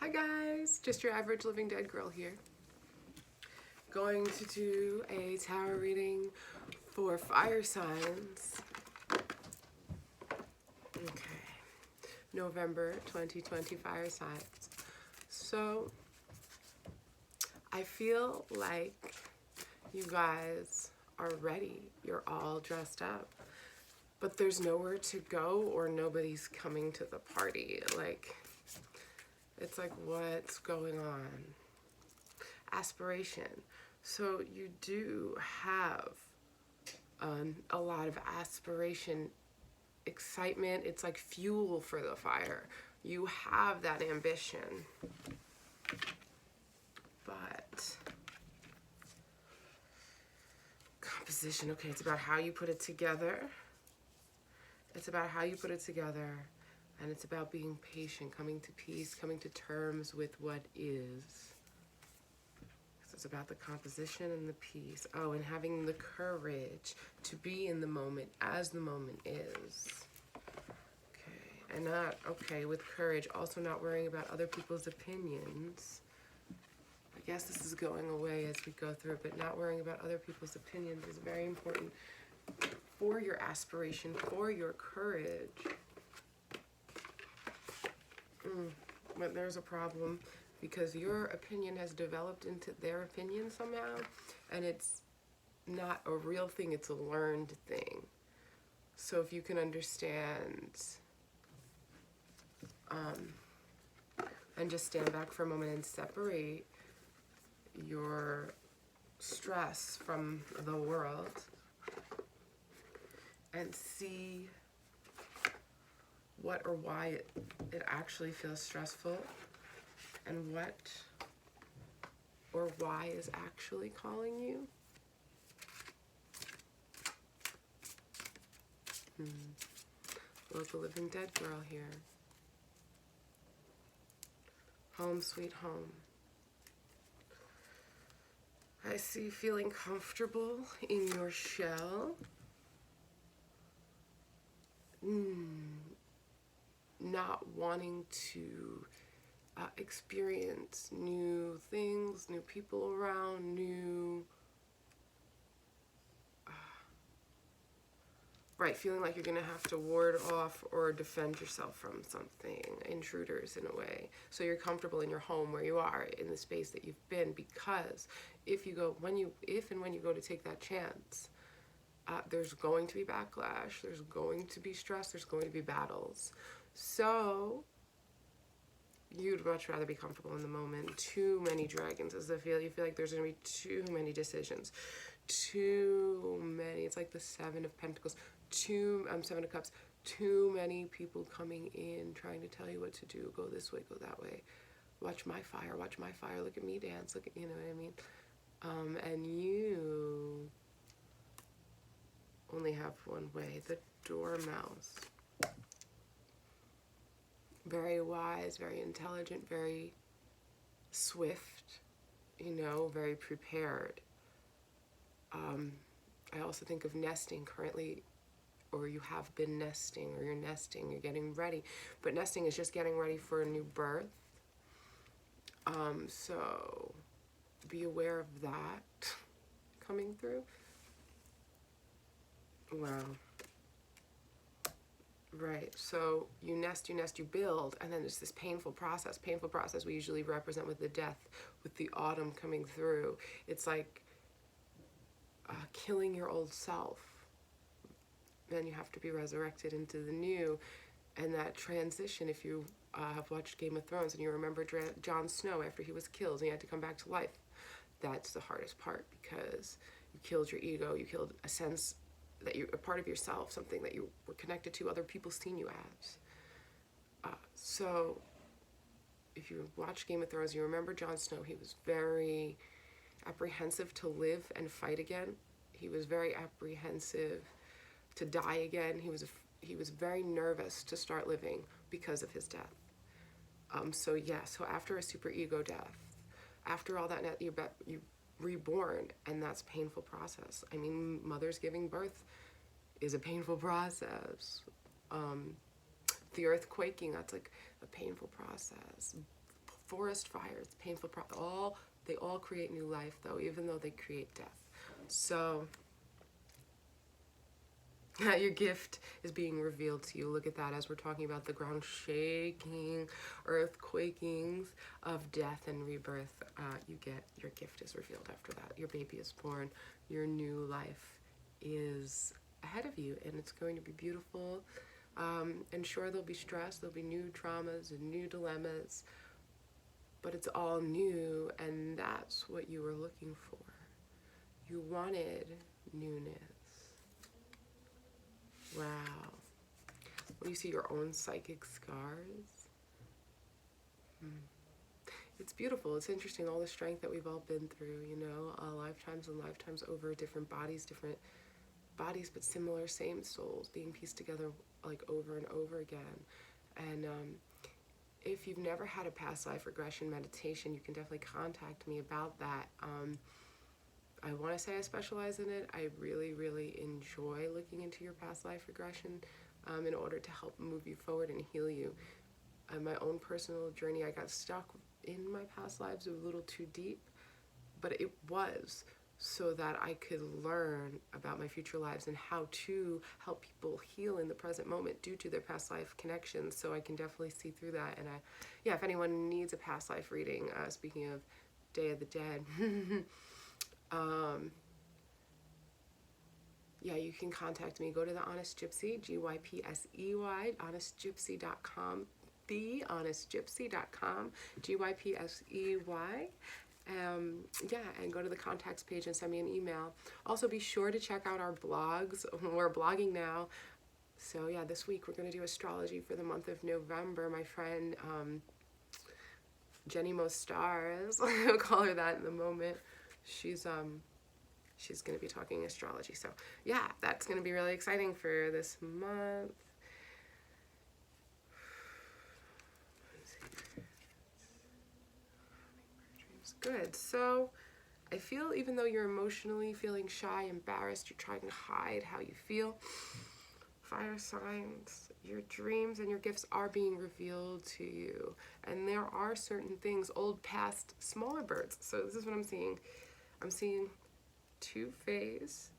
Hi guys, just your average living dead girl here. Going to do a tarot reading for fire signs. Okay, November 2020 fire signs. So, I feel like you guys are ready. You're all dressed up. But there's nowhere to go or nobody's coming to the party. It's like, what's going on? Aspiration. So you do have a lot of aspiration, excitement. It's like fuel for the fire. You have that ambition. But composition, okay, it's about how you put it together. It's about how you put it together. And it's about being patient, coming to peace, coming to terms with what is. It's about the composition and the peace. Oh, and having the courage to be in the moment as the moment is. Okay, and with courage, also not worrying about other people's opinions. I guess this is going away as we go through it, but not worrying about other people's opinions is very important for your aspiration, for your courage. But there's a problem because your opinion has developed into their opinion somehow, and it's not a real thing, it's a learned thing. So if you can understand and just stand back for a moment and separate your stress from the world and see what or why it actually feels stressful and what or why is actually calling you. Local living dead girl here. Home sweet home. I see feeling comfortable in your shell. Not wanting to experience new things, new people around, feeling like you're gonna have to ward off or defend yourself from something, intruders in a way. So you're comfortable in your home where you are, in the space that you've been, because if and when you go to take that chance, there's going to be backlash, there's going to be stress, there's going to be battles. So you'd much rather be comfortable in the moment. Too many dragons is the feel. You feel like there's going to be too many decisions. Too many. It's like the Seven of Pentacles. Seven of Cups. Too many people coming in trying to tell you what to do. Go this way, go that way. Watch my fire, watch my fire. Look at me dance. Look at, you know what I mean? And you only have one way. The Dormouse. Very wise, very intelligent, very swift, very prepared. I also think of nesting currently, or you have been nesting, or you're nesting, you're getting ready. But nesting is just getting ready for a new birth. So be aware of that coming through. Wow. Right, so you nest, you build, and then there's this painful process. Painful process we usually represent with the death, with the autumn coming through. It's like killing your old self. Then you have to be resurrected into the new. And that transition, if you have watched Game of Thrones and you remember Jon Snow after he was killed and he had to come back to life, that's the hardest part, because you killed your ego, you killed a sense that you're a part of yourself, something that you were connected to, other people seen you as. So if you watch Game of Thrones, you remember Jon Snow, he was very apprehensive to live and fight again. He was very apprehensive to die again. He was very nervous to start living because of his death. So after a superego death, after all that, you reborn, and that's a painful process. I mean, mothers giving birth is a painful process. The earth quaking, that's like a painful process. forest fires, painful, they all create new life though, even though they create death. So your gift is being revealed to you. Look at that, as we're talking about the ground shaking, earthquakings of death and rebirth. Your gift is revealed after that. Your baby is born. Your new life is ahead of you, and it's going to be beautiful. And sure, there'll be stress, there'll be new traumas and new dilemmas, but it's all new, and that's what you were looking for. You wanted newness. Wow. When you see your own psychic scars, it's beautiful. It's interesting, all the strength that we've all been through, you know, lifetimes and lifetimes over, different bodies, but similar, same souls being pieced together like over and over again. And if you've never had a past life regression meditation, you can definitely contact me about that. I want to say I specialize in it. I really, really enjoy looking into your past life regression in order to help move you forward and heal you. My own personal journey, I got stuck in my past lives a little too deep, but it was so that I could learn about my future lives and how to help people heal in the present moment due to their past life connections. So I can definitely see through that. And if anyone needs a past life reading, speaking of Day of the Dead, you can contact me. Go to The Honest Gypsy, GYPSEY, honestgypsy.com, thehonestgypsy.com, GYPSEY. And go to the contacts page and send me an email. Also, be sure to check out our blogs. We're blogging now. So this week we're going to do astrology for the month of November. My friend Jenny Most Stars, I'll call her that in the moment. She's going to be talking astrology. So that's going to be really exciting for this month. Good. So I feel, even though you're emotionally feeling shy, embarrassed, you're trying to hide how you feel, fire signs, your dreams and your gifts are being revealed to you. And there are certain things, old past, smaller birds. So this is what I'm seeing. I'm seeing two fays.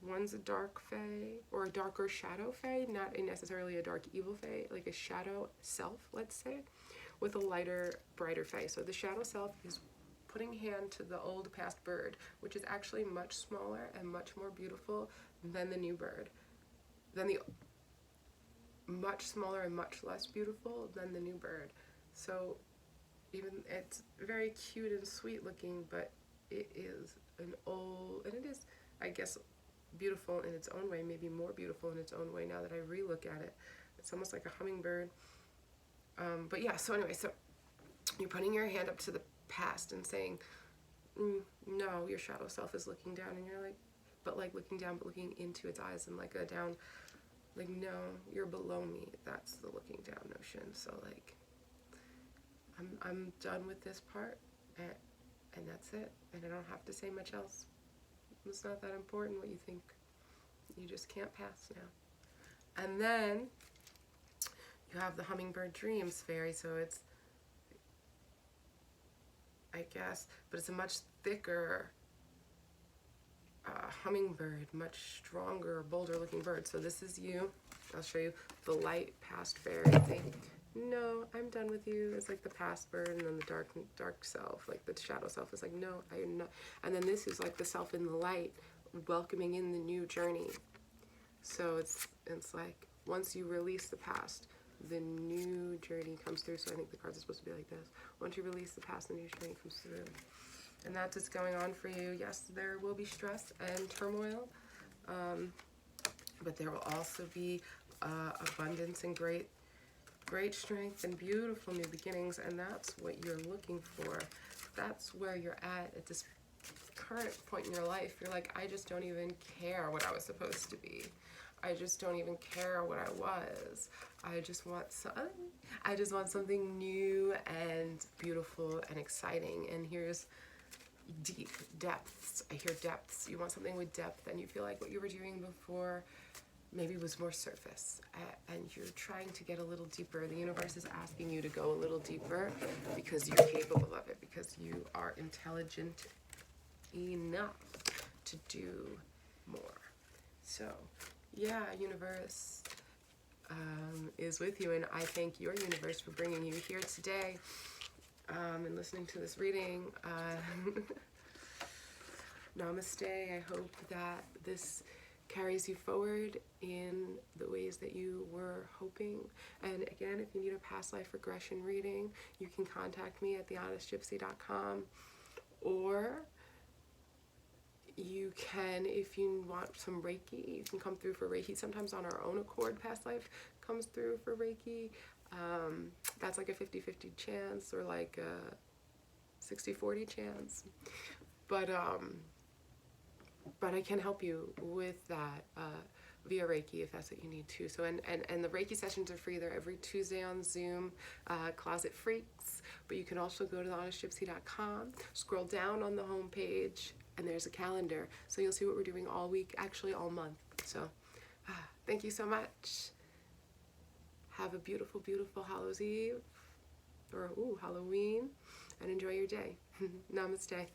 One's a dark fae, or a darker shadow fae, not necessarily a dark evil fae, like a shadow self, let's say, with a lighter, brighter fae. So the shadow self is putting hand to the old past bird, which is actually much smaller and much more beautiful than the new bird. Then the much smaller and much less beautiful than the new bird. So even it's very cute and sweet looking, but it is an old, and it is, I guess, beautiful in its own way, maybe more beautiful in its own way now that I relook at it. It's almost like a hummingbird. So anyway, so you're putting your hand up to the past and saying, no, your shadow self is looking down, and you're like, looking down, but looking into its eyes, and like a down, like, no, you're below me. That's the looking down notion. So like, I'm done with this part, and that's it, and I don't have to say much else. It's not that important what you think. You just can't pass now. And then you have the hummingbird dreams fairy, so it's, I guess, but it's a much thicker hummingbird, much stronger, bolder looking bird. So this is you. I'll show you the light past fairy thing. No, I'm done with you. It's like the past bird, and then the dark self, like the shadow self is like, no, I am not. And then this is like the self in the light, welcoming in the new journey. So it's like, once you release the past, the new journey comes through. So I think the cards are supposed to be like this. Once you release the past, the new journey comes through. And that's what's going on for you. Yes, there will be stress and turmoil, but there will also be abundance and great strength and beautiful new beginnings. And that's what you're looking for. That's where you're at this current point in your life. You're like, I just don't even care what I was supposed to be. I just don't even care what I was. I just want something new and beautiful and exciting. And here's deep depths. I hear depths. You want something with depth, and you feel like what you were doing before maybe was more surface, and you're trying to get a little deeper. The universe is asking you to go a little deeper because you're capable of it, because you are intelligent enough to do more. So yeah, universe is with you, and I thank your universe for bringing you here today and listening to this reading. Namaste. I hope that this carries you forward in the ways that you were hoping. And again, if you need a past life regression reading, you can contact me at thehonestgypsy.com, or you can, if you want some Reiki, you can come through for Reiki. Sometimes on our own accord, past life comes through for Reiki. That's like a 50-50 chance, or like a 60-40 chance. But I can help you with that via Reiki if that's what you need to. So and the Reiki sessions are free. They're every Tuesday on Zoom, Closet Freaks. But you can also go to thehonestgypsy.com, scroll down on the homepage, and there's a calendar. So you'll see what we're doing all week, actually all month. So thank you so much. Have a beautiful, beautiful Hallows Eve, or Halloween, and enjoy your day. Namaste.